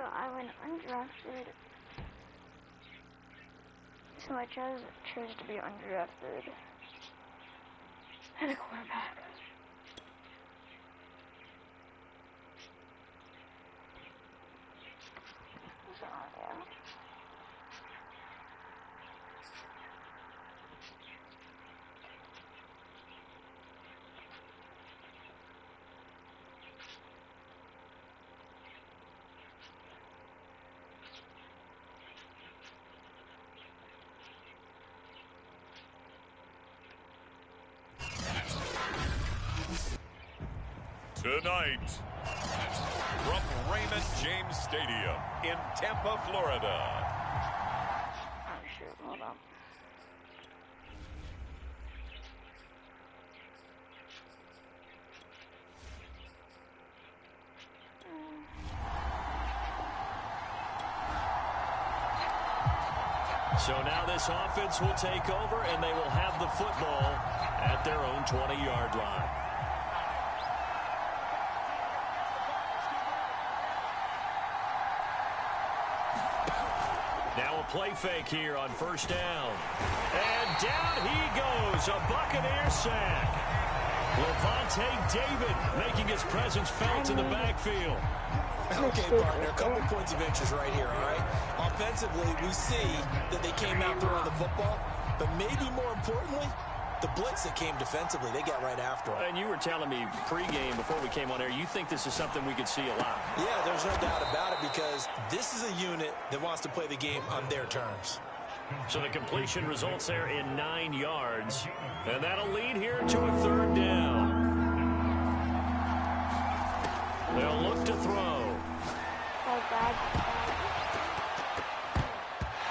So I went undrafted. So I chose to be undrafted. And a quarterback. So, yeah. Tonight, from Raymond James Stadium in Tampa, Florida. Oh, shoot, hold on. So now this offense will take over, and they will have the football at their own 20-yard line. Now a play fake here on first down. And down he goes, a Buccaneer sack. Levante David making his presence felt in the backfield. Okay, partner, a couple points of interest right here, all right? Offensively, we see that they came out throwing the football, but maybe more importantly, the blitz that came defensively, they got right after it. And you were telling me pregame before we came on air, you think this is something we could see a lot. Yeah, there's no doubt about it because this is a unit that wants to play the game on their terms. So the completion results there in 9 yards, and that'll lead here to a third down. They'll look to throw.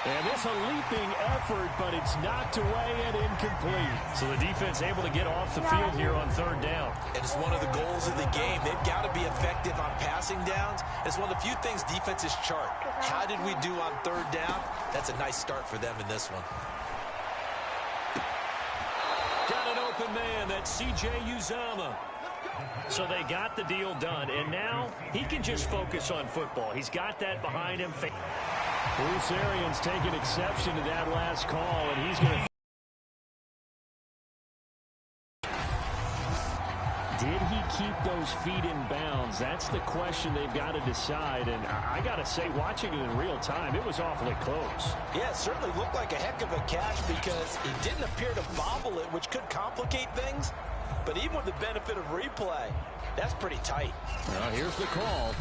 And it's a leaping effort, but it's knocked away and incomplete. So the defense able to get off the field here on third down. And it's one of the goals of the game. They've got to be effective on passing downs. It's one of the few things defenses chart. How did we do on third down? That's a nice start for them in this one. Got an open man. That's C.J. Uzomah. So they got the deal done, and now he can just focus on football. He's got that behind him. Bruce Arians taking exception to that last call, and he's going to... Did he keep those feet in bounds? That's the question they've got to decide, and I got to say, watching it in real time, it was awfully close. Yeah, it certainly looked like a heck of a catch because he didn't appear to bobble it, which could complicate things. But even with the benefit of replay, that's pretty tight. Now here's the call.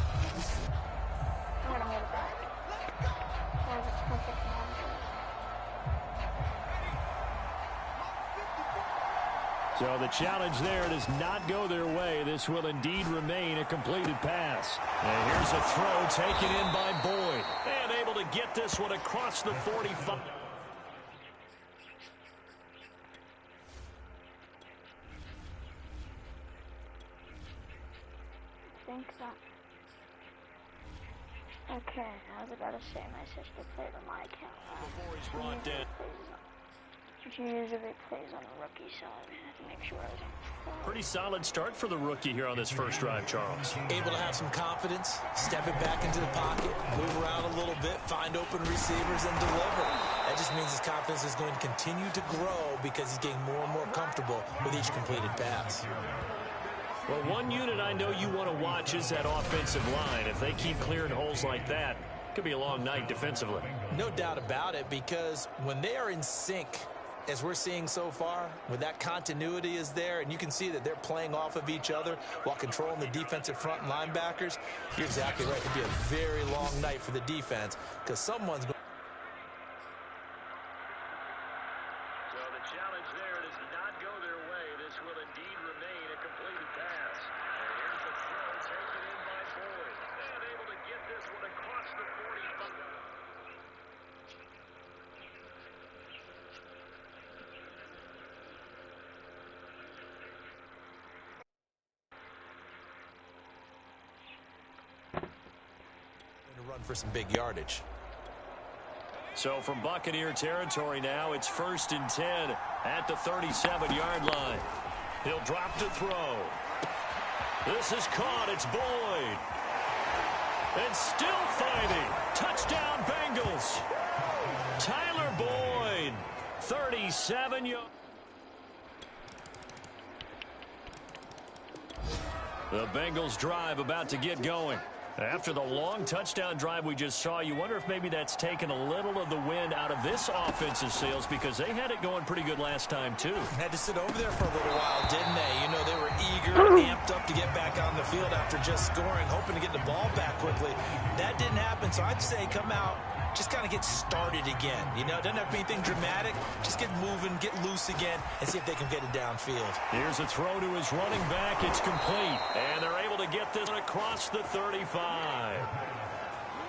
So the challenge there does not go their way. This will indeed remain a completed pass. And here's a throw taken in by Boyd. And able to get this one across the 45. Okay, I was about to say my sister played on my account. Before he's brought down. She usually plays on the rookie, so I have to make sure I was on. Pretty solid start for the rookie here on this first drive, Charles. Able to have some confidence, step it back into the pocket, move around a little bit, find open receivers, and deliver. That just means his confidence is going to continue to grow because he's getting more and more comfortable with each completed pass. Well, one unit I know you want to watch is that offensive line. If they keep clearing holes like that, it could be a long night defensively. No doubt about it, because when they are in sync, as we're seeing so far, when that continuity is there, and you can see that they're playing off of each other while controlling the defensive front and linebackers, you're exactly right. It could be a very long night for the defense because someone's going. So the challenge there does not go their way. This will indeed remain a completed pass. And here's the throw taken in by Boyd. And able to get this one across the 45. Run for some big yardage. So from Buccaneer territory now, it's 1st and 10 at the 37-yard line. He'll drop to throw. This is caught. It's Boyd. And still finding. Touchdown, Bengals. Tyler Boyd, 37 yards. The Bengals drive about to get going. After the long touchdown drive we just saw, you wonder if maybe that's taken a little of the wind out of this offensive sails, because they had it going pretty good last time, too. Had to sit over there for a little while, didn't they? You know, they were eager, amped up to get back on the field after just scoring, hoping to get the ball back quickly. That didn't happen, so I'd say come out, just kind of get started again. You know, it doesn't have to be anything dramatic. Just get moving, get loose again, and see if they can get it downfield. Here's a throw to his running back. It's complete. And they're able to get this across the 35.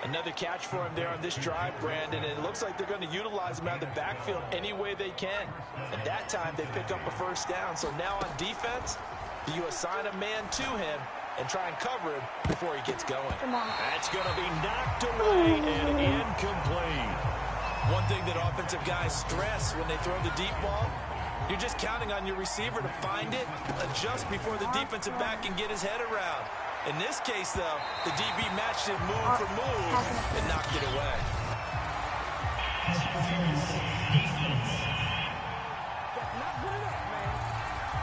Another catch for him there on this drive, Brandon, and it looks like they're going to utilize him out of the backfield any way they can. At that time, they pick up a first down. So now on defense, do you assign a man to him and try and cover him before he gets going? That's going to be knocked away and incomplete. One thing that offensive guys stress when they throw the deep ball, you're just counting on your receiver to find it, adjust before the defensive back can get his head around. In this case, though, the DB matched it move for move and knocked it away.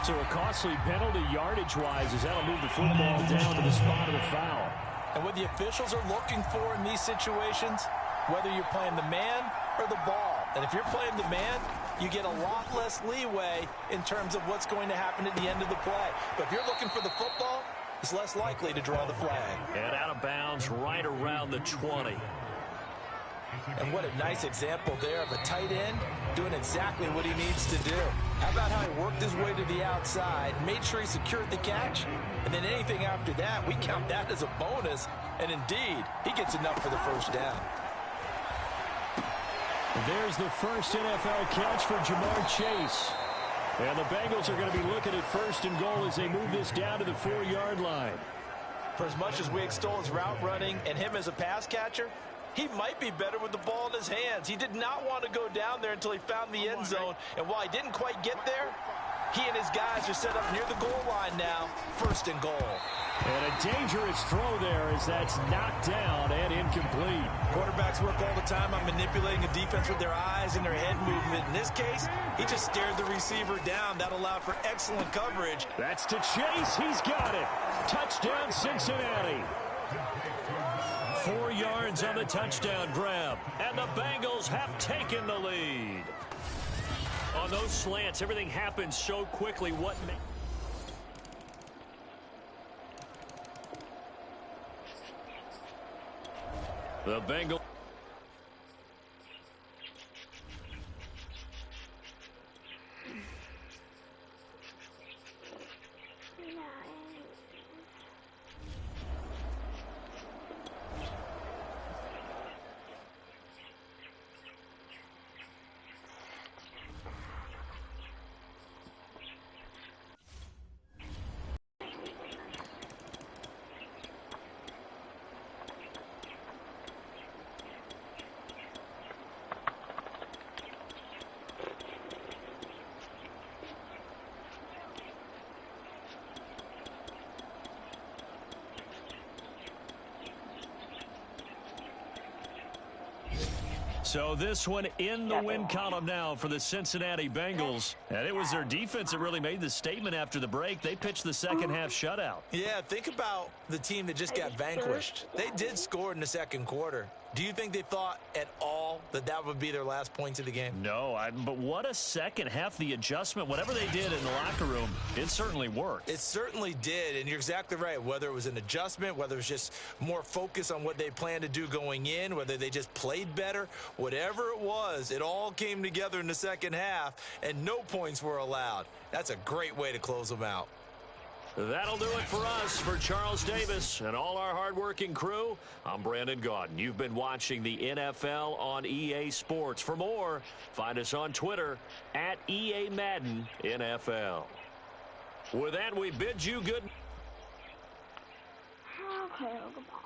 So a costly penalty yardage-wise, as that'll move the football down to the spot of the foul. And what the officials are looking for in these situations, whether you're playing the man or the ball, and if you're playing the man, you get a lot less leeway in terms of what's going to happen at the end of the play. But if you're looking for the football, it's less likely to draw the flag. And out of bounds right around the 20. And what a nice example there of a tight end doing exactly what he needs to do. How about how he worked his way to the outside, made sure he secured the catch, and then anything after that, we count that as a bonus. And indeed, he gets enough for the first down. There's the first NFL catch for Jamar Chase. And the Bengals are going to be looking at first and goal as they move this down to the 4-yard line. For as much as we extol his route running and him as a pass catcher, he might be better with the ball in his hands. He did not want to go down there until he found the end zone. And while he didn't quite get there, he and his guys are set up near the goal line now, first and goal. And a dangerous throw there as that's knocked down and incomplete. Quarterbacks work all the time on manipulating a defense with their eyes and their head movement. In this case, he just stared the receiver down. That allowed for excellent coverage. That's to Chase. He's got it. Touchdown, Cincinnati. 4 yards on the touchdown grab. And the Bengals have taken the lead. On those slants, everything happens so quickly. The Bengals. So this one in the win column now for the Cincinnati Bengals. And it was their defense that really made the statement after the break. They pitched the second half shutout. Yeah, think about the team that just got vanquished. They did score in the second quarter. Do you think they thought at all that that would be their last points of the game? No, but what a second half. The adjustment, whatever they did in the locker room, it certainly worked. It certainly did, and you're exactly right. Whether it was an adjustment, whether it was just more focus on what they planned to do going in, whether they just played better, whatever it was, it all came together in the second half, and no points were allowed. That's a great way to close them out. That'll do it for us. For Charles Davis and all our hardworking crew, I'm Brandon Gaudin. You've been watching the NFL on EA Sports. For more, find us on Twitter at EA Madden NFL. With that, we bid you good. Okay, goodbye.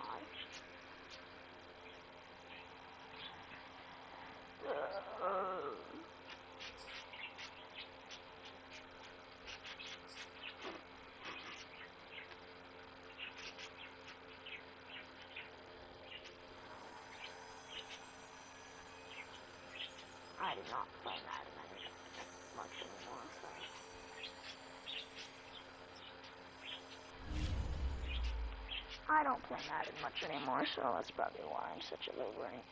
I do not play Madden much anymore, so. I don't play Madden much anymore, so that's probably why I'm such a low rank.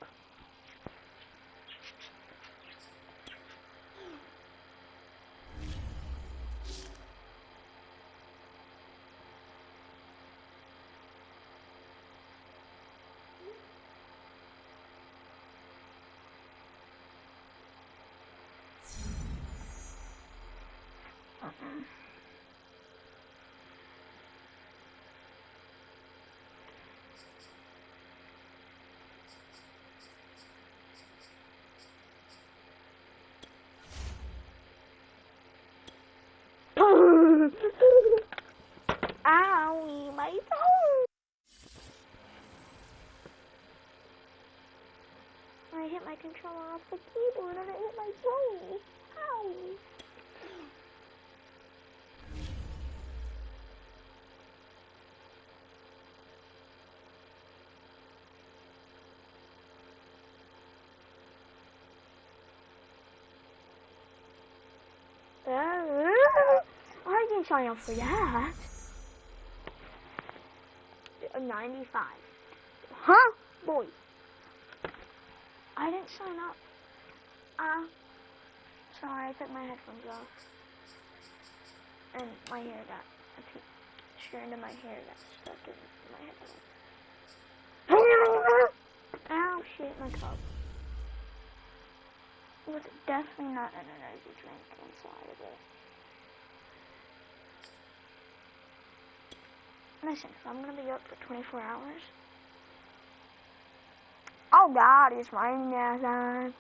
Owie, my toe! I hit my controller off the keyboard and it hit my toe. Ow! I didn't sign up for that. 95. Huh? Boy. I didn't sign up. Sorry, I took my headphones off. And my hair got, a strand of my hair got stuck in my headphones. Ow, shit, my cup. With definitely not an energy drink inside of it. Listen, if I'm gonna be up for 24 hours. Oh God, it's raining outside.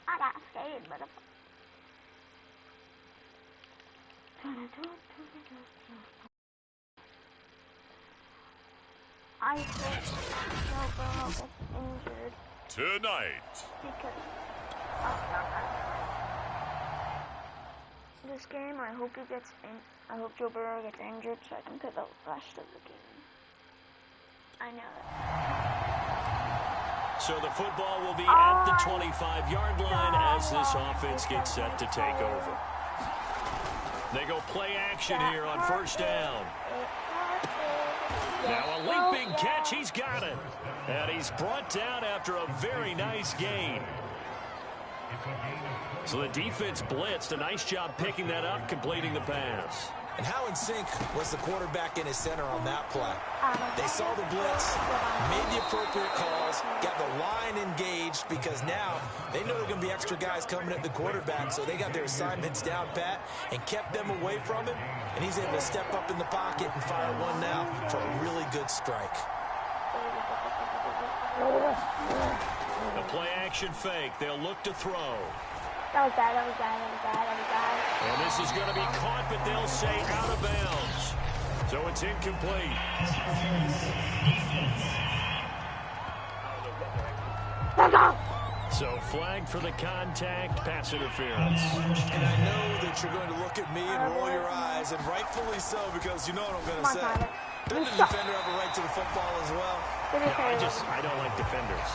I got scared, but I hope Joe gets injured. Tonight. Because this game, I hope I hope Joe Burrow gets injured so I can play the rest of the game. I know that. So the football will be at the 25-yard line as this offense gets set to take over. They go play action here on first down. Now a leaping catch, he's got it. And he's brought down after a very nice gain. So the defense blitzed. A nice job picking that up, completing the pass. And how in sync was the quarterback in his center on that play? They saw the blitz, made the appropriate calls, got the line engaged because now they know there are going to be extra guys coming at the quarterback, so they got their assignments down pat and kept them away from him, and he's able to step up in the pocket and fire one now for a really good strike. The play action fake. They'll look to throw. That was bad, that was bad, that was bad, that was bad. And this is going to be caught, but they'll say out of bounds. So it's incomplete. So flag for the contact, pass interference. And I know that you're going to look at me and roll your eyes, and rightfully so, because you know what I'm going to say. Doesn't the defender have a right to the football as well? I don't like defenders.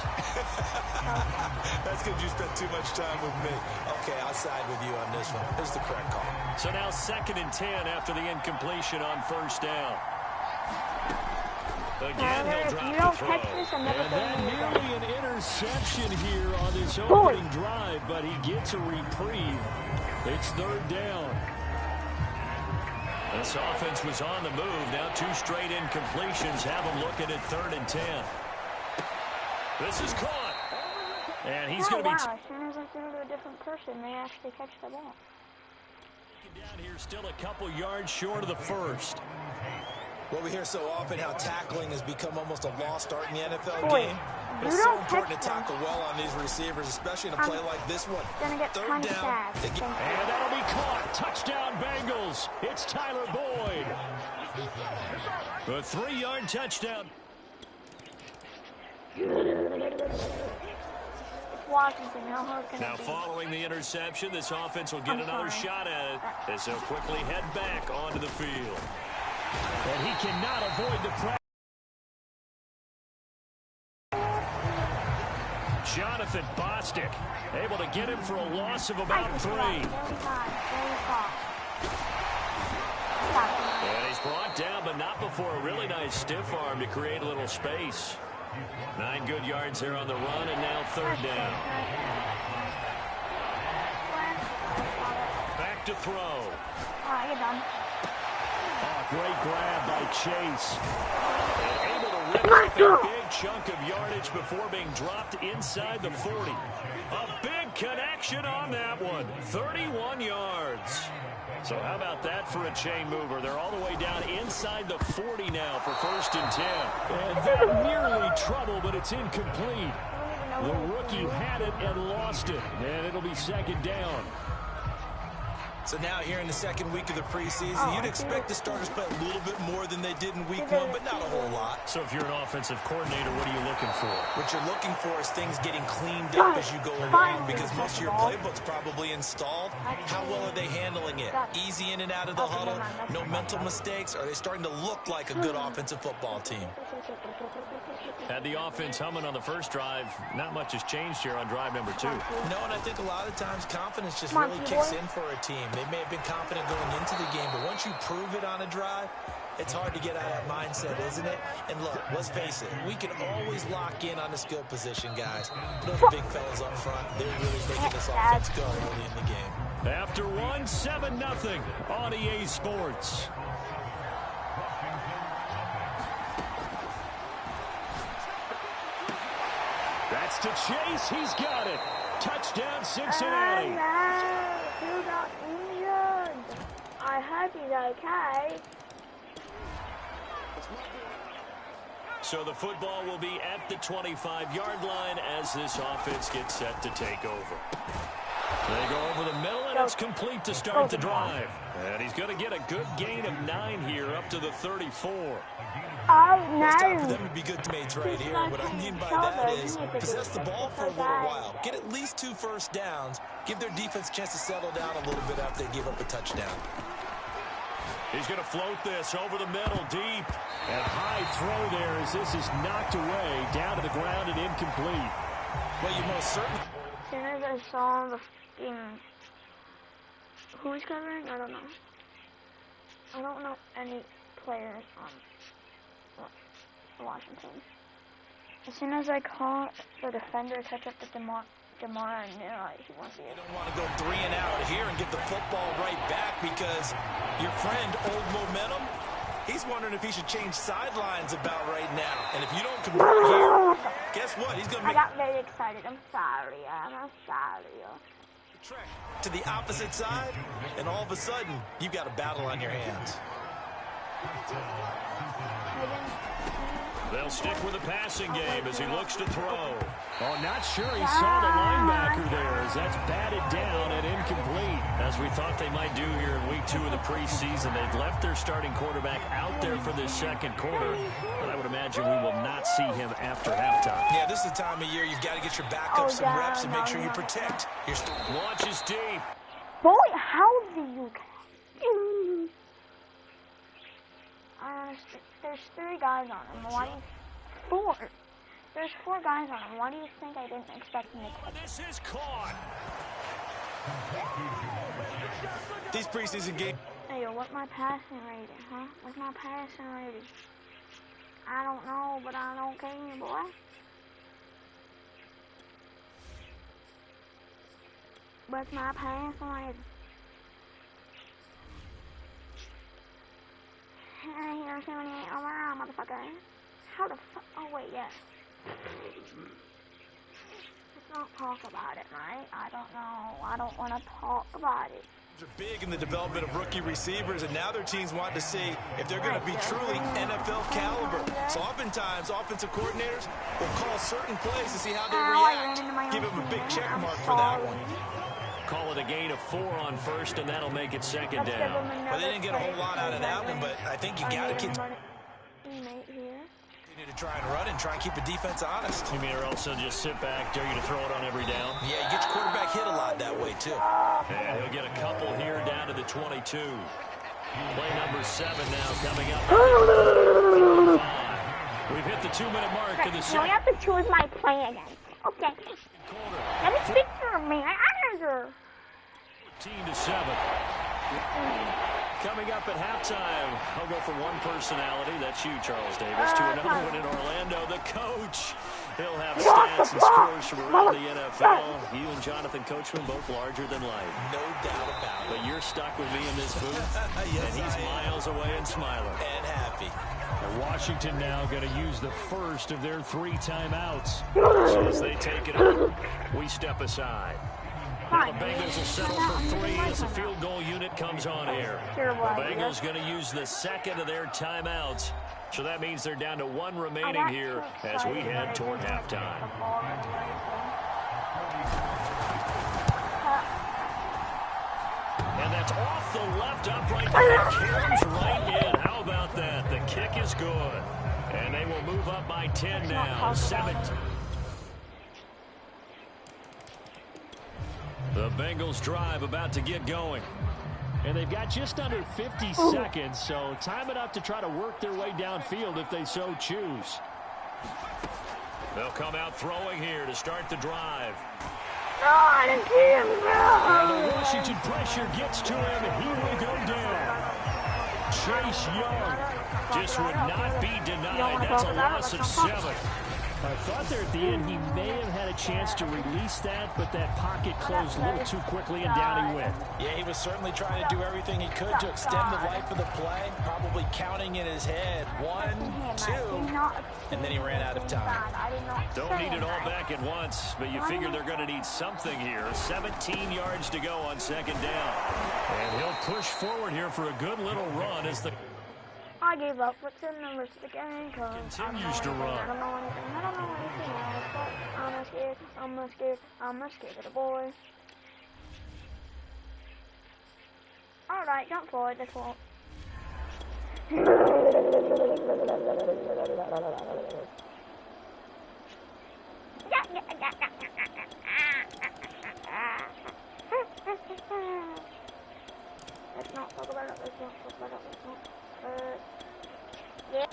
That's because you spent too much time with me. Okay, I'll side with you on this one. Here's the correct call. So now 2nd and 10 after the incompletion on first down. Again, he'll drop the throw. And that nearly an interception here on this opening drive, but he gets a reprieve. It's 3rd down. This offense was on the move. Now 2 straight incompletions have them looking at 3rd and 10. This is caught. And he's going to be... Wow, as soon as I threw to a different person, they actually catch the ball. Down here, still a couple yards short of the first. Well, we hear so often how tackling has become almost a lost art in the NFL game. But it's so don't important to touch tackle well on these receivers, especially in a play like this one. Gonna get 3rd down. And that'll be caught. Touchdown, Bengals. It's Tyler Boyd. A 3-yard touchdown. Washington. How hard can Now it be? following the interception, this offense will get another shot at it as they'll quickly head back onto the field. And he cannot avoid the pressure. Jonathan Bostic able to get him for a loss of about 3. And he's brought down, but not before a really nice stiff arm to create a little space. 9 good yards there on the run, and now 3rd down. Back to throw. All right, you're done. Oh, great grab by Chase. And able to rip off a big chunk of yardage before being dropped inside the 40. A big connection on that one. 31 yards. So how about that for a chain mover? They're all the way down inside the 40 now for 1st and 10. And that nearly trouble, but it's incomplete. The rookie had it and lost it. And it'll be 2nd down. So now here in the 2nd week of the preseason, you'd expect the starters to play a little bit more than they did in week 1, but not a whole lot. So if you're an offensive coordinator, what are you looking for? What you're looking for is things getting cleaned up as you go along, because most of your playbook's probably installed. How well are they handling it? Easy in and out of the huddle? No mental mistakes? Are they starting to look like a good offensive football team? Had the offense humming on the first drive. Not much has changed here on drive number 2. No, and I think a lot of times confidence just really kicks in for a team. They may have been confident going into the game, but once you prove it on a drive, it's hard to get out of that mindset, isn't it? And look, let's face it, we can always lock in on the skill position, guys. Those big fellas up front, they're really making this offense go early in the game. After 1, 7-0 on EA Sports. That's to Chase. He's got it. Touchdown, Cincinnati. Who got injured? I hope he's okay. So the football will be at the 25-yard line as this offense gets set to take over. They go over the middle, and it's complete to start the drive. And he's going to get a good gain of 9 here up to the 34. Oh, no. It's time for them to be good teammates right here. What I mean by that is possess the ball for a little while. Get at least 2 first downs. Give their defense a chance to settle down a little bit after they give up a touchdown. He's going to float this over the middle deep. And high throw there as this is knocked away, down to the ground and incomplete. Well, you most certainly... As soon as I saw the f***ing... Who he's covering? I don't know. I don't know any players on Washington. As soon as I caught the defender catch up to Demar, I knew he won't be able. You don't want to go 3 and out here and get the football right back, because your friend, Old Momentum, he's wondering if he should change sidelines about right now. And if you don't convert here, guess what? He's going to make... I got very excited. I'm sorry. Trek to the opposite side, and all of a sudden, you've got a battle on your hands. They'll stick with the passing game as he looks to throw. Oh, not sure he saw the linebacker there as that's batted down and incomplete. As we thought they might do here in week 2 of the preseason, they've left their starting quarterback out there for this 2nd quarter. But I would imagine we will not see him after halftime. Yeah, this is the time of year you've got to get your backup some reps and make sure you protect your... Launch is deep. Boy, how do you... There's 3 guys on him. Why do you... 4. There's 4 guys on him. Why do you think I didn't expect him to catch? This is caught. These preseason games... Hey, yo, what's my passing rating, huh? What's my passing rating? I don't know, but I don't care, boy. What's my passing rating? Here, 78 overall, motherfucker. How the fuck? Oh, wait, yes. Let's not talk about it, right? I don't know. I don't want to talk about it. Are big in the development of rookie receivers, and now their teams want to see if they're going to be truly NFL caliber. So oftentimes, offensive coordinators will call certain plays to see how they react. Give them a big check mark for that one. Call it a gain of 4 on first, and that'll make it 2nd down. Well, they didn't get a whole lot out of that one, but I think you got to continue to to try and run and try and keep the defense honest. You mean, or also just sit back, dare you to throw it on every down? Yeah, you get your quarterback hit a lot that way, too. And he'll get a couple here down to the 22. Play number 7 now coming up. We've hit the 2-minute mark of the Now second. we have to choose my play again. Okay. Let me speak for me. I answer. 14-7. Coming up at halftime, I'll go from one personality, that's you, Charles Davis, to another one in Orlando. The coach, he'll have stats and scores from around the NFL. You and Jonathan Coachman both larger than life. No doubt about it. But you're stuck with me in this booth, Yes, and he's miles away and smiling. And happy. Washington now going to use the first of their 3 timeouts. So as they take it up, we step aside. Now the Bengals will settle for 3 as the field goal unit comes on air. The Bengals going to use the second of their timeouts. So that means they're down to 1 remaining here as we head toward halftime. And that's off the left upright. Carries right in. How about that? The kick is good. And they will move up by 10 now. 17. The Bengals drive about to get going. And they've got just under 50 seconds, so time enough to try to work their way downfield if they so choose. They'll come out throwing here to start the drive. And the Washington pressure gets to him, and he will go down. Chase Young Just would not be denied. That's a loss of 7. I thought there at the end he may have had a chance to release that, but that pocket closed a little too quickly, and down he went. Yeah, he was certainly trying to do everything he could to extend the life of the play, probably counting in his head 1, 2, and then he ran out of time. Don't need it all back at once, but you figure they're going to need something here. 17 yards to go on 2nd down. And he'll push forward here for a good little run as the... I gave up with 10 numbers to the game because Continues to run. I don't know anything else, but I'm scared of the boy. Alright, jump forward, that's all. Let's not talk about it, let's not talk about it, let's not. Yeah.